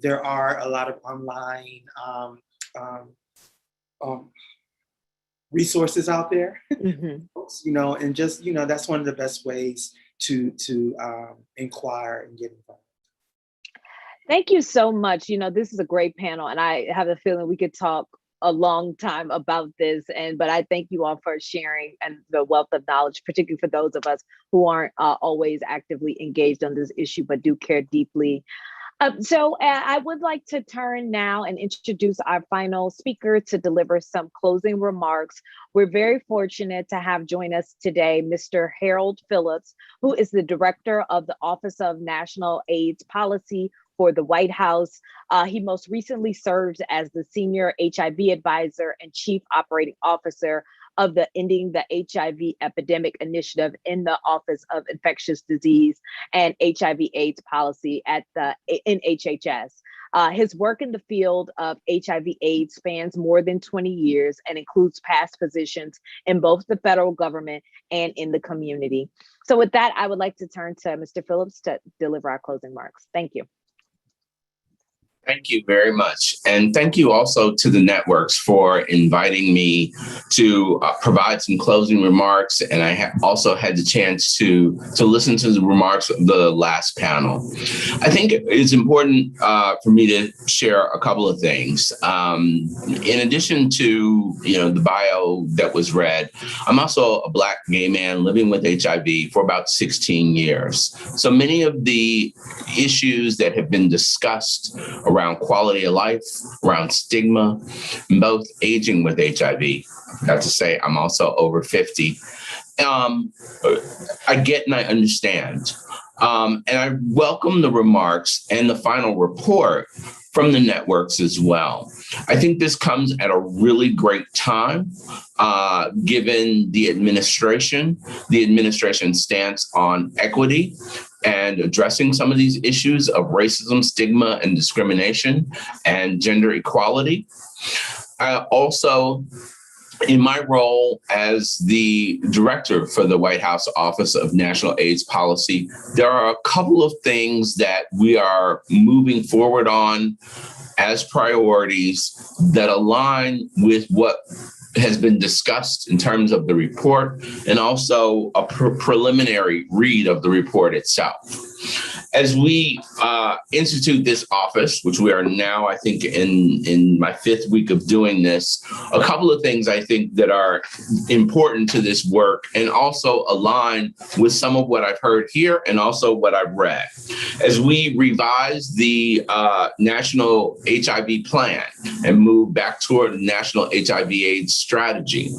there are a lot of online resources out there, you know, and just, you know, that's one of the best ways to inquire and get involved. Thank you so much. You know, this is a great panel, and I have a feeling we could talk a long time about this. But I thank you all for sharing and the wealth of knowledge, particularly for those of us who aren't always actively engaged on this issue, but do care deeply. So I would like to turn now and introduce our final speaker to deliver some closing remarks. We're very fortunate to have join us today, Mr. Harold Phillips, who is the Director of the Office of National AIDS Policy for the White House. He most recently served as the Senior HIV Advisor and Chief Operating Officer of the Ending the HIV Epidemic initiative in the Office of Infectious Disease and HIV AIDS Policy at the NHAS. His work in the field of HIV AIDS spans more than 20 years and includes past positions in both the federal government and in the community. So with that, I would like to turn to Mr. Phillips to deliver our closing remarks. Thank you. Thank you very much. And thank you also to the networks for inviting me to provide some closing remarks. And I also had the chance to listen to the remarks of the last panel. I think it's important for me to share a couple of things. In addition to, you know, the bio that was read, I'm also a Black gay man living with HIV for about 16 years. So many of the issues that have been discussed around quality of life, around stigma, both aging with HIV. I forgot to say, I'm also over 50. I get and I understand. And I welcome the remarks and the final report from the networks as well. I think this comes at a really great time, given the administration's stance on equity and addressing some of these issues of racism, stigma, and discrimination and gender equality. I also in my role as the director for the White House Office of National AIDS Policy, there are a couple of things that we are moving forward on as priorities that align with what has been discussed in terms of the report and also a preliminary read of the report itself. As we institute this office, which we are now, I think, in my 5th week of doing this, a couple of things I think that are important to this work and also align with some of what I've heard here and also what I've read. As we revise the National HIV Plan and move back toward the National HIV/AIDS Strategy,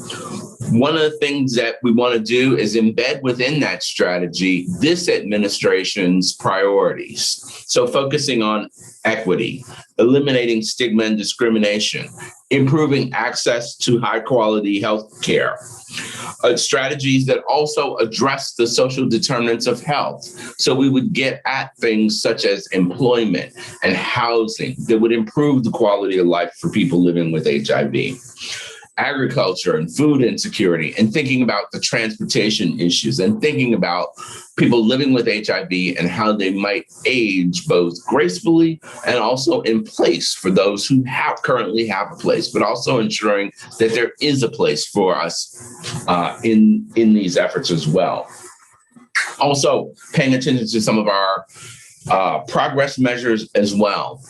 one of the things that we want to do is embed within that strategy this administration's priorities. So focusing on equity, eliminating stigma and discrimination, improving access to high quality health care, strategies that also address the social determinants of health. So we would get at things such as employment and housing that would improve the quality of life for people living with HIV. Agriculture and food insecurity, and thinking about the transportation issues and thinking about people living with HIV and how they might age both gracefully and also in place for those who currently have a place, but also ensuring that there is a place for us in these efforts as well. Also paying attention to some of our progress measures as well.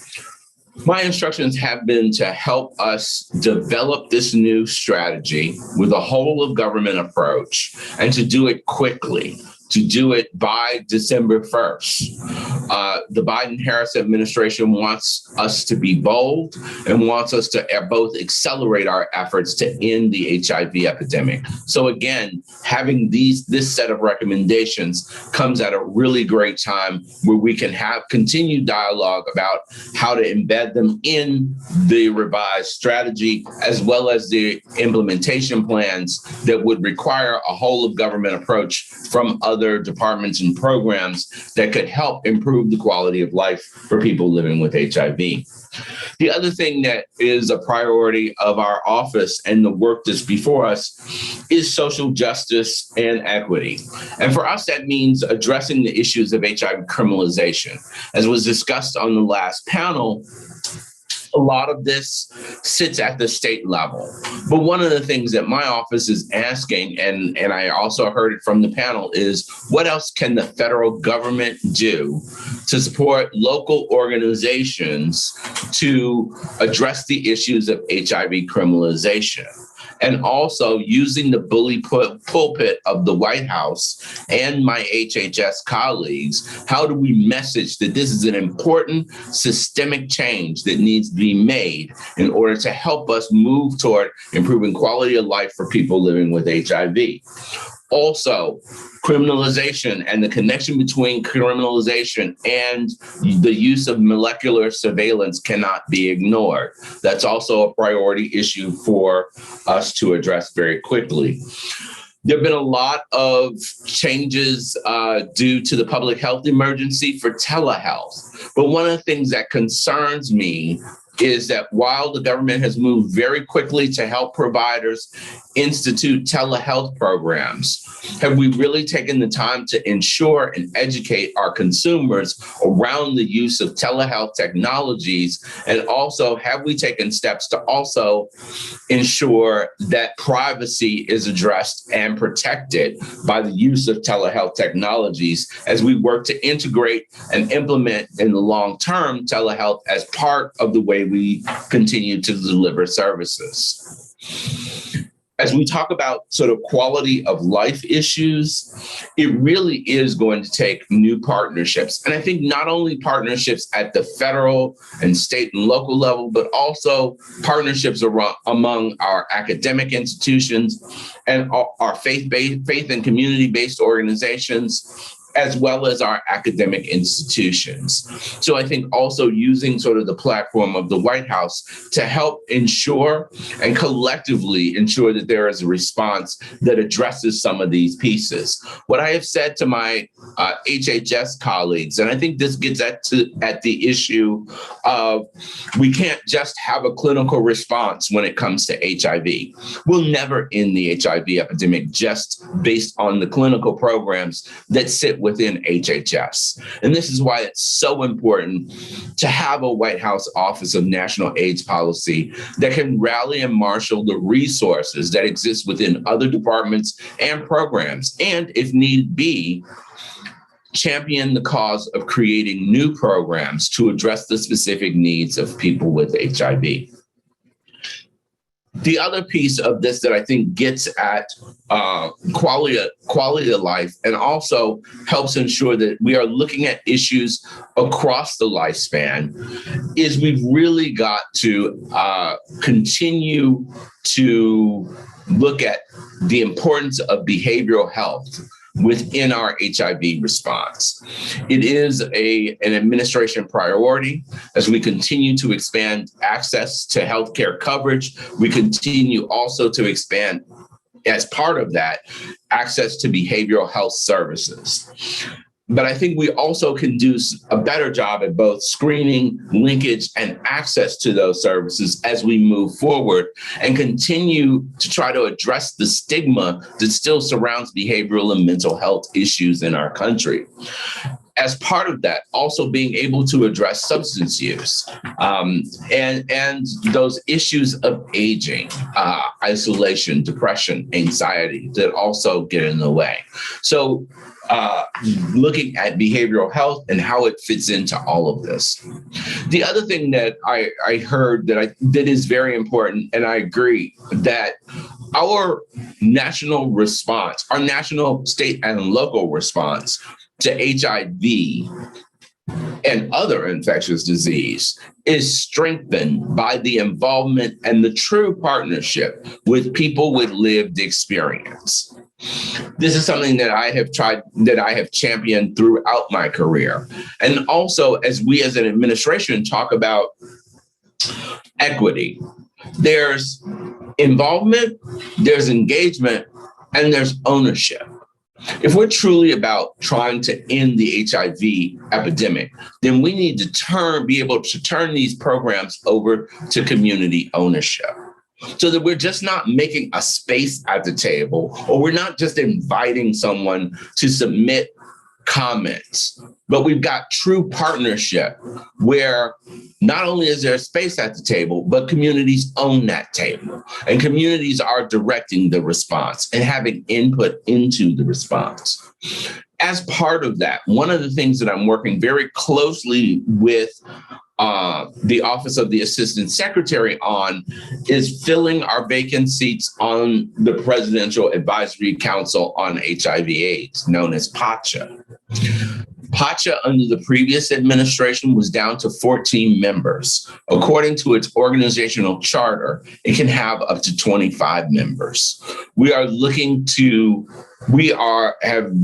My instructions have been to help us develop this new strategy with a whole of government approach and to do it quickly, to do it by December 1st. The Biden-Harris administration wants us to be bold and wants us to both accelerate our efforts to end the HIV epidemic. So again, having this set of recommendations comes at a really great time where we can have continued dialogue about how to embed them in the revised strategy, as well as the implementation plans that would require a whole of government approach from other departments and programs that could help improve the quality of life for people living with HIV. The other thing that is a priority of our office and the work that's before us is social justice and equity. And for us, that means addressing the issues of HIV criminalization. As was discussed on the last panel, a lot of this sits at the state level. But one of the things that my office is asking, and I also heard it from the panel, is what else can the federal government do to support local organizations to address the issues of HIV criminalization? And also using the bully pulpit of the White House and my HHS colleagues, how do we message that this is an important systemic change that needs to be made in order to help us move toward improving quality of life for people living with HIV? Also, criminalization and the connection between criminalization and the use of molecular surveillance cannot be ignored. That's also a priority issue for us to address very quickly. There have been a lot of changes due to the public health emergency for telehealth. But one of the things that concerns me is that while the government has moved very quickly to help providers institute telehealth programs, have we really taken the time to ensure and educate our consumers around the use of telehealth technologies? And also, have we taken steps to also ensure that privacy is addressed and protected by the use of telehealth technologies as we work to integrate and implement in the long term telehealth as part of the way we continue to deliver services? As we talk about sort of quality of life issues, it really is going to take new partnerships. And I think not only partnerships at the federal and state and local level, but also partnerships among our academic institutions and our faith and community-based organizations, as well as our academic institutions. So I think also using sort of the platform of the White House to help ensure and collectively ensure that there is a response that addresses some of these pieces. What I have said to my HHS colleagues, and I think this gets at the issue of we can't just have a clinical response when it comes to HIV. We'll never end the HIV epidemic just based on the clinical programs that sit within HHS. And this is why it's so important to have a White House Office of National AIDS Policy that can rally and marshal the resources that exist within other departments and programs, and if need be, champion the cause of creating new programs to address the specific needs of people with HIV. The other piece of this that I think gets at quality of life and also helps ensure that we are looking at issues across the lifespan is we've really got to continue to look at the importance of behavioral health within our HIV response. It is an administration priority as we continue to expand access to healthcare coverage. We continue also to expand, as part of that, access to behavioral health services. But I think we also can do a better job at both screening, linkage, and access to those services as we move forward and continue to try to address the stigma that still surrounds behavioral and mental health issues in our country. As part of that, also being able to address substance use and those issues of aging, isolation, depression, anxiety that also get in the way. So looking at behavioral health and how it fits into all of this. The other thing that I heard that is very important, and I agree, that our national response, our national, state, and local response to HIV and other infectious disease is strengthened by the involvement and the true partnership with people with lived experience. This is something that I have championed throughout my career. And also, as we as an administration talk about equity, there's involvement, there's engagement, and there's ownership. If we're truly about trying to end the HIV epidemic, then we need to be able to turn these programs over to community ownership, so that we're just not making a space at the table, or we're not just inviting someone to submit comments, but we've got true partnership where not only is there a space at the table, but communities own that table, and communities are directing the response and having input into the response. As part of that, one of the things that I'm working very closely with the Office of the Assistant Secretary on is filling our vacant seats on the Presidential Advisory Council on HIV/AIDS, known as PACHA. PACHA under the previous administration was down to 14 members. According to its organizational charter, it can have up to 25 members. We have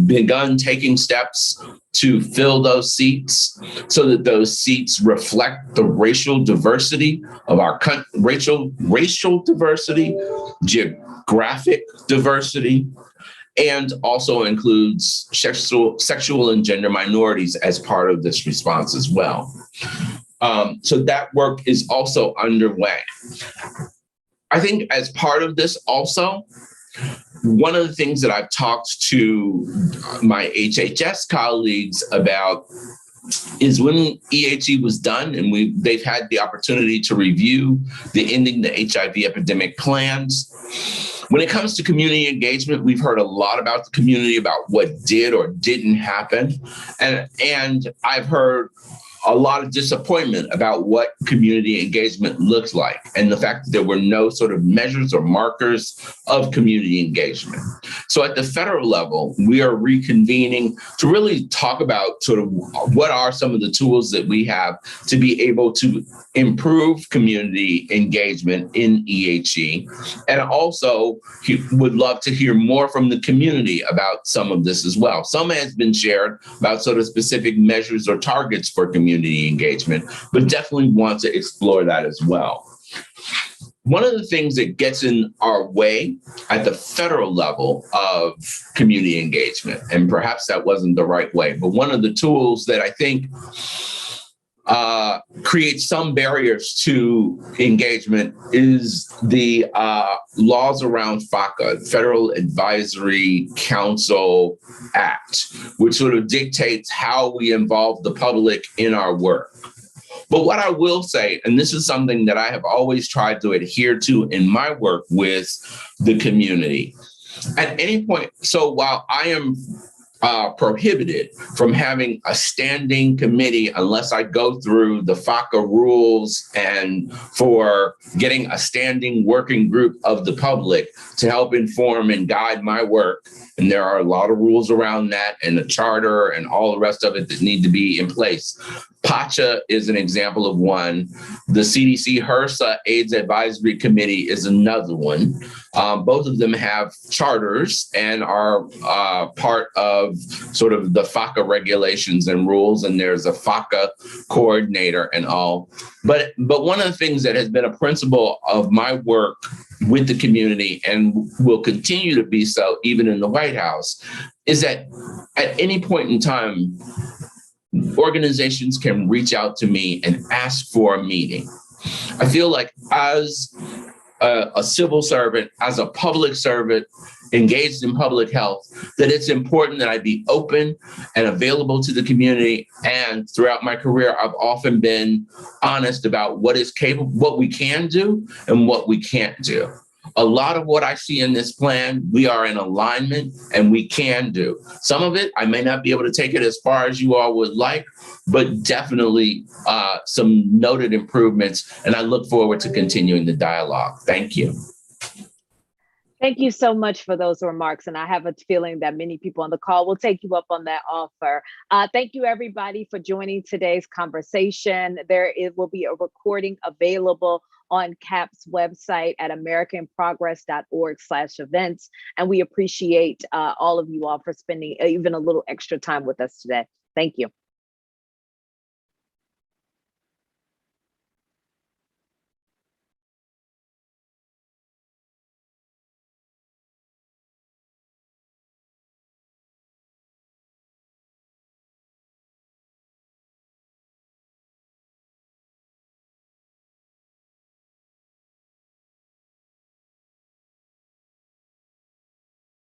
begun taking steps to fill those seats so that those seats reflect the racial diversity of our country, racial diversity, geographic diversity, and also includes sexual and gender minorities as part of this response as well. So that work is also underway. I think as part of this also, one of the things that I've talked to my HHS colleagues about is when EHE was done and they've had the opportunity to review the Ending the HIV Epidemic plans. When it comes to community engagement, we've heard a lot about the community, about what did or didn't happen. And I've heard a lot of disappointment about what community engagement looks like and the fact that there were no sort of measures or markers of community engagement. So at the federal level, we are reconvening to really talk about sort of what are some of the tools that we have to be able to improve community engagement in EHE. And also would love to hear more from the community about some of this as well. Some has been shared about sort of specific measures or targets for community engagement, but definitely want to explore that as well. One of the things that gets in our way at the federal level of community engagement, and perhaps that wasn't the right way, but one of the tools that I think creates some barriers to engagement is the laws around FACA, Federal Advisory Council Act, which sort of dictates how we involve the public in our work. But what I will say, and this is something that I have always tried to adhere to in my work with the community, at any point, so while I am prohibited from having a standing committee unless I go through the FACA rules and for getting a standing working group of the public to help inform and guide my work. And there are a lot of rules around that and the charter and all the rest of it that need to be in place. PACHA is an example of one. The CDC HRSA AIDS Advisory Committee is another one. Both of them have charters and are part of sort of the FACA regulations and rules, and there's a FACA coordinator and all. But one of the things that has been a principle of my work with the community and will continue to be so even in the White House is that at any point in time, organizations can reach out to me and ask for a meeting. I feel like as a civil servant, as a public servant engaged in public health, that it's important that I be open and available to the community. And throughout my career, I've often been honest about what is capable, what we can do and what we can't do. A lot of what I see in this plan, we are in alignment and we can do. Some of it, I may not be able to take it as far as you all would like, but definitely some noted improvements. And I look forward to continuing the dialogue. Thank you. Thank you so much for those remarks. And I have a feeling that many people on the call will take you up on that offer. Thank you, everybody, for joining today's conversation. It will be a recording available on CAP's website at americanprogress.org/events. And we appreciate all of you all for spending even a little extra time with us today. Thank you.